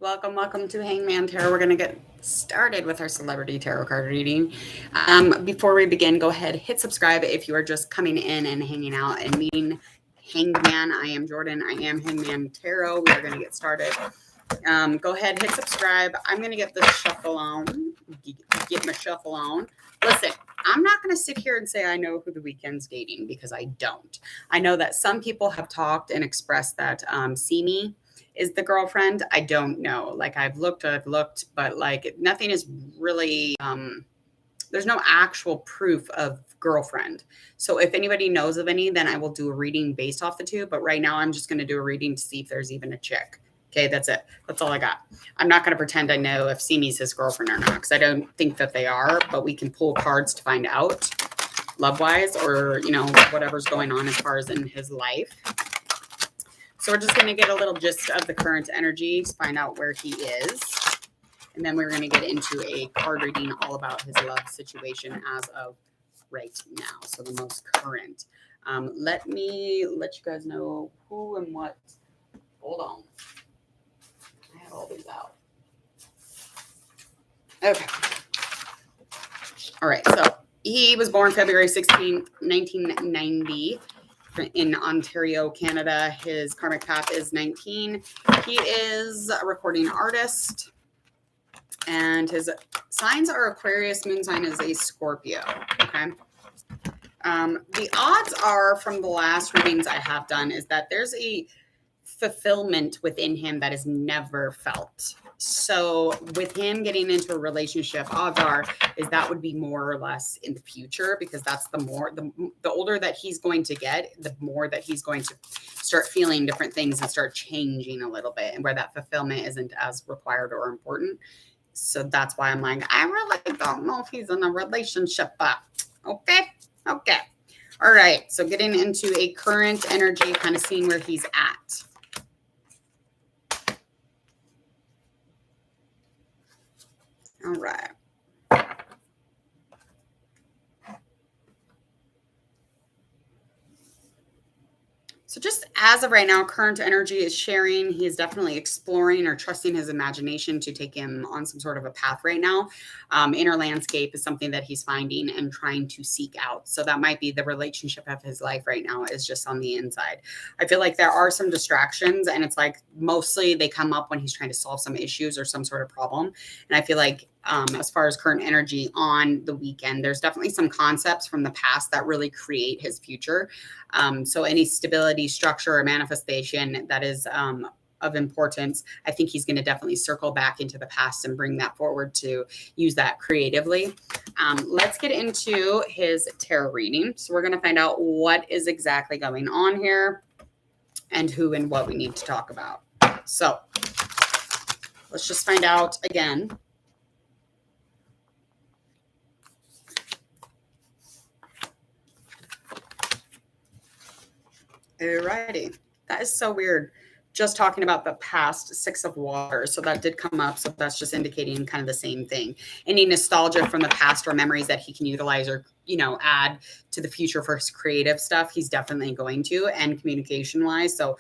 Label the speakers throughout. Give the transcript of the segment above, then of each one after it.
Speaker 1: Welcome to Hangman Tarot. We're going to get started with our celebrity tarot card reading. Before we begin, go ahead, hit subscribe if you are just coming in and hanging out and meeting Hangman. I am Jordan. I am Hangman Tarot. We are going to get started. Go ahead, hit subscribe. I'm going to get the shuffle on. Get my shuffle on. Listen, I'm not going to sit here and say I know who the weekend's dating because I don't. I know that some people have talked and expressed that Simi is the girlfriend. I don't know. Like I've looked, but like nothing is really there's no actual proof of girlfriend. So if anybody knows of any, then I will do a reading based off the two. But right now I'm just going to do a reading to see if there's even a chick. Okay, that's it. That's all I got. I'm not going to pretend I know if Simi's his girlfriend or not because I don't think that they are, but we can pull cards to find out love-wise or, whatever's going on as far as in his life. So we're just going to get a little gist of the current energy to find out where he is. And then we're going to get into a card reading all about his love situation as of right now. So the most current. Let me let you guys know who and what. Hold on. I had all these out. Okay. All right. So he was born February 16th, 1990. In Ontario, Canada. His karmic path is 19. He is a recording artist. And his signs are Aquarius. Moon sign is a Scorpio. Okay. The odds are from the last readings I have done is that there's a fulfillment within him that is never felt. So with him getting into a relationship, odds are is that would be more or less in the future because that's the older that he's going to get, the more that he's going to start feeling different things and start changing a little bit and where that fulfillment isn't as required or important. So that's why I'm like, I really don't know if he's in a relationship, but okay. All right. So getting into a current energy, kind of seeing where he's at. All right. So just as of right now, current energy is sharing. He is definitely exploring or trusting his imagination to take him on some sort of a path right now. Inner landscape is something that he's finding and trying to seek out. So that might be the relationship of his life right now is just on the inside. I feel like there are some distractions and it's like mostly they come up when he's trying to solve some issues or some sort of problem. And I feel like as far as current energy on the weekend, there's definitely some concepts from the past that really create his future. So any stability, structure, or manifestation that is of importance, I think he's going to definitely circle back into the past and bring that forward to use that creatively. Let's get into his tarot reading. So we're going to find out what is exactly going on here and who and what we need to talk about. So let's just find out again. Alrighty. That is so weird. Just talking about the past, Six of Water. So that did come up. So that's just indicating kind of the same thing. Any nostalgia from the past or memories that he can utilize or, add to the future for his creative stuff, he's definitely going to, and communication wise. So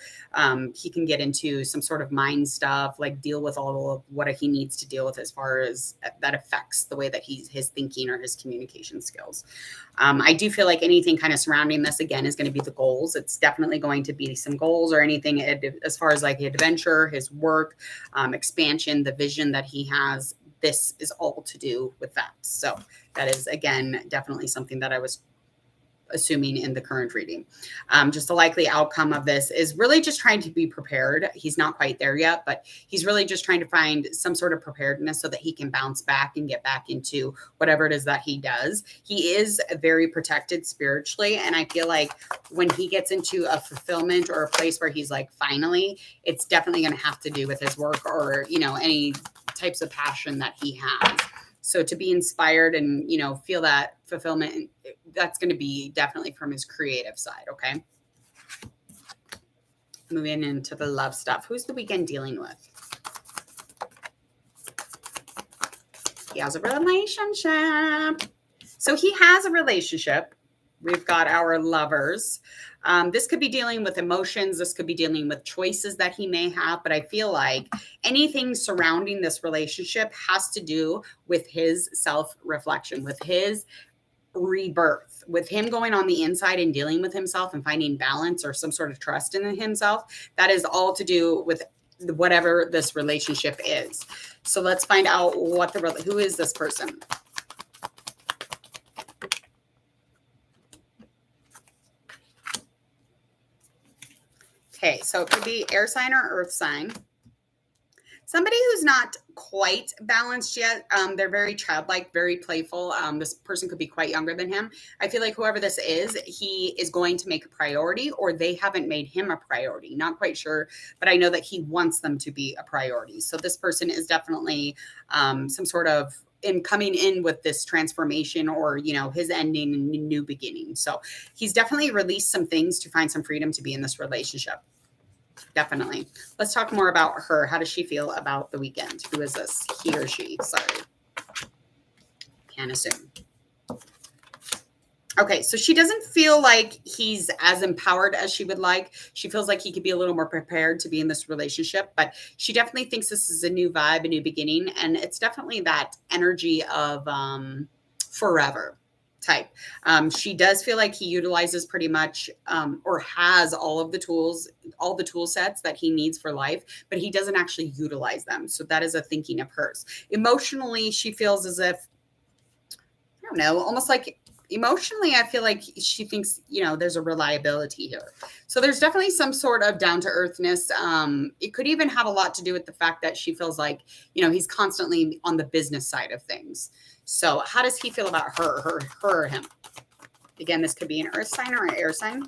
Speaker 1: he can get into some sort of mind stuff, like deal with all of what he needs to deal with as far as that affects the way that his thinking or his communication skills. I do feel like anything kind of surrounding this again is going to be the goals. It's definitely going to be some goals or anything as far as like adventure, his work, expansion, the vision that he has. This is all to do with that. So that is, again, definitely something that I was assuming in the current reading. Just the likely outcome of this is really just trying to be prepared. He's not quite there yet, but he's really just trying to find some sort of preparedness so that he can bounce back and get back into whatever it is that he does. He is very protected spiritually. And I feel like when he gets into a fulfillment or a place where he's like, finally, it's definitely going to have to do with his work or, any types of passion that he has. So to be inspired and, feel that fulfillment, that's going to be definitely from his creative side. Okay. Moving into the love stuff. Who's the weekend dealing with? He has a relationship. So he has a relationship. we've got our lovers. This could be dealing with emotions. This could be dealing with choices that he may have. But I feel like anything surrounding this relationship has to do with his self-reflection, with his rebirth, with him going on the inside and dealing with himself and finding balance or some sort of trust in himself. That is all to do with whatever this relationship is. So let's find out who is this person? Okay, so it could be air sign or earth sign. Somebody who's not quite balanced yet. They're very childlike, very playful. This person could be quite younger than him. I feel like whoever this is, he is going to make a priority, or they haven't made him a priority. Not quite sure, but I know that he wants them to be a priority. So this person is definitely some sort of coming in with this transformation, or his ending and new beginning. So he's definitely released some things to find some freedom to be in this relationship. Definitely. Let's talk more about her. How does she feel about the weekend? Who is this? He or she? Sorry. Can't assume. Okay, so she doesn't feel like he's as empowered as she would like. She feels like he could be a little more prepared to be in this relationship, but she definitely thinks this is a new vibe, a new beginning, and it's definitely that energy of forever type. She does feel like he utilizes pretty much or has all the tool sets that he needs for life, but he doesn't actually utilize them. So that is a thinking of hers. Emotionally, she feels as if, I don't know, almost like emotionally, I feel like she thinks, there's a reliability here. So there's definitely some sort of down to earthness. It could even have a lot to do with the fact that she feels like, he's constantly on the business side of things. So how does he feel about her or him? Again, this could be an earth sign or an air sign.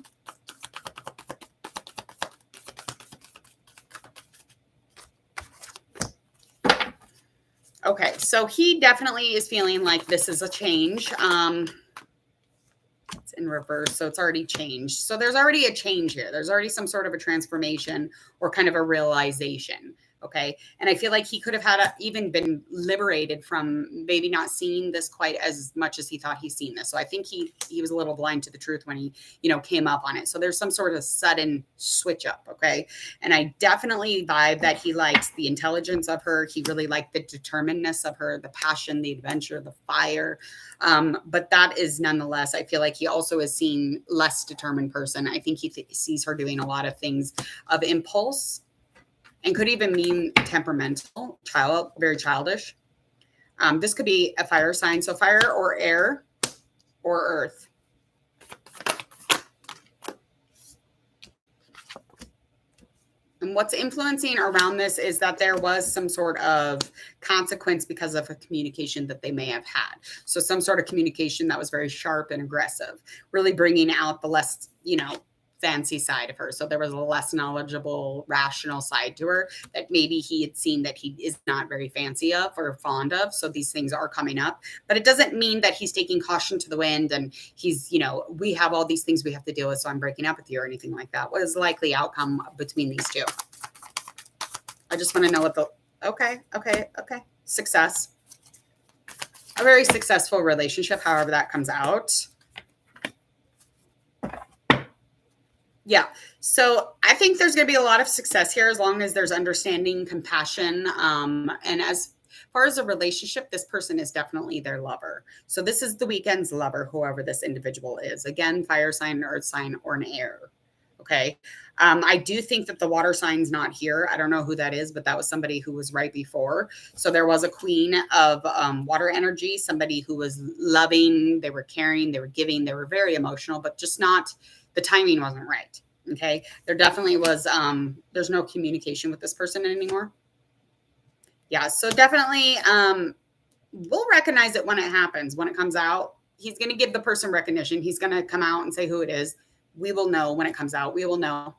Speaker 1: Okay, so he definitely is feeling like this is a change. It's in reverse, so it's already changed. So there's already a change here. There's already some sort of a transformation or kind of a realization. Okay. And I feel like he could have even been liberated from maybe not seeing this quite as much as he thought he's seen this. So I think he was a little blind to the truth when he, came up on it. So there's some sort of sudden switch up. Okay. And I definitely vibe that he likes the intelligence of her. He really liked the determinedness of her, the passion, the adventure, the fire. But that is nonetheless, I feel like he also is seeing less determined person. I think he sees her doing a lot of things of impulse, and could even mean temperamental, very childish. This could be a fire sign, so fire or air or earth. And what's influencing around this is that there was some sort of consequence because of a communication that they may have had. So some sort of communication that was very sharp and aggressive, really bringing out the less, fancy side of her. So there was a less knowledgeable, rational side to her that maybe he had seen that he is not very fancy of or fond of. So these things are coming up, but it doesn't mean that he's taking caution to the wind and he's, we have all these things we have to deal with, so I'm breaking up with you or anything like that. What is the likely outcome between these two? I just want to know what okay. Success. A very successful relationship, however that comes out. Yeah. So I think there's going to be a lot of success here as long as there's understanding, compassion. And as far as a relationship, this person is definitely their lover. So this is the weekend's lover, whoever this individual is. Again, fire sign, earth sign, or an air. Okay. I do think that the water sign's not here. I don't know who that is, but that was somebody who was right before. So there was a queen of water energy, somebody who was loving, they were caring, they were giving, they were very emotional, but just not, the timing wasn't right. Okay. There definitely was, there's no communication with this person anymore. Yeah. So definitely, we'll recognize it when it happens, when it comes out. He's going to give the person recognition. He's going to come out and say who it is. We will know when it comes out. We will know.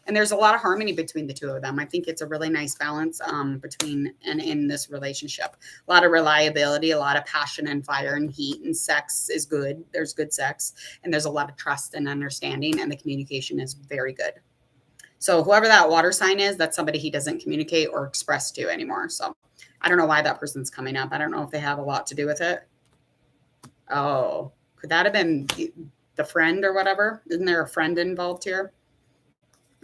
Speaker 1: And there's a lot of harmony between the two of them. I think it's a really nice balance between and in this relationship. A lot of reliability, a lot of passion and fire and heat, and sex is good. There's good sex, and there's a lot of trust and understanding, and the communication is very good. So whoever that water sign is, that's somebody he doesn't communicate or express to anymore. So I don't know why that person's coming up. I don't know if they have a lot to do with it. Oh, could that have been the friend or whatever. Isn't there a friend involved here?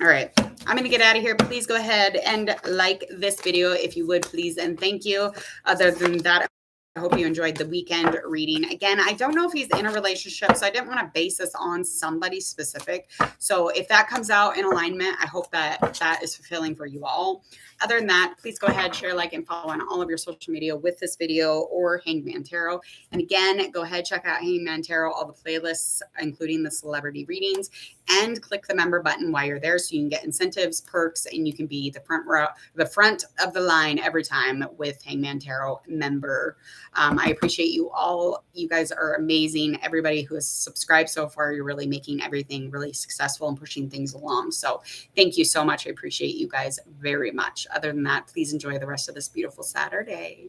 Speaker 1: All right, I'm going to get out of here. Please go ahead and like this video if you would, please. And thank you. Other than that, I hope you enjoyed the weekend reading. Again, I don't know if he's in a relationship, so I didn't want to base this on somebody specific. So if that comes out in alignment, I hope that that is fulfilling for you all. Other than that, please go ahead, share, like, and follow on all of your social media with this video or Hangman Tarot. And again, go ahead, check out Hangman Tarot, all the playlists, including the celebrity readings, and click the member button while you're there so you can get incentives, perks, and you can be the front of the line every time with Hangman Tarot member. I appreciate you all. You guys are amazing. Everybody who has subscribed so far, you're really making everything really successful and pushing things along. So thank you so much. I appreciate you guys very much. Other than that, please enjoy the rest of this beautiful Saturday.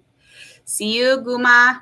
Speaker 1: See you, Guma.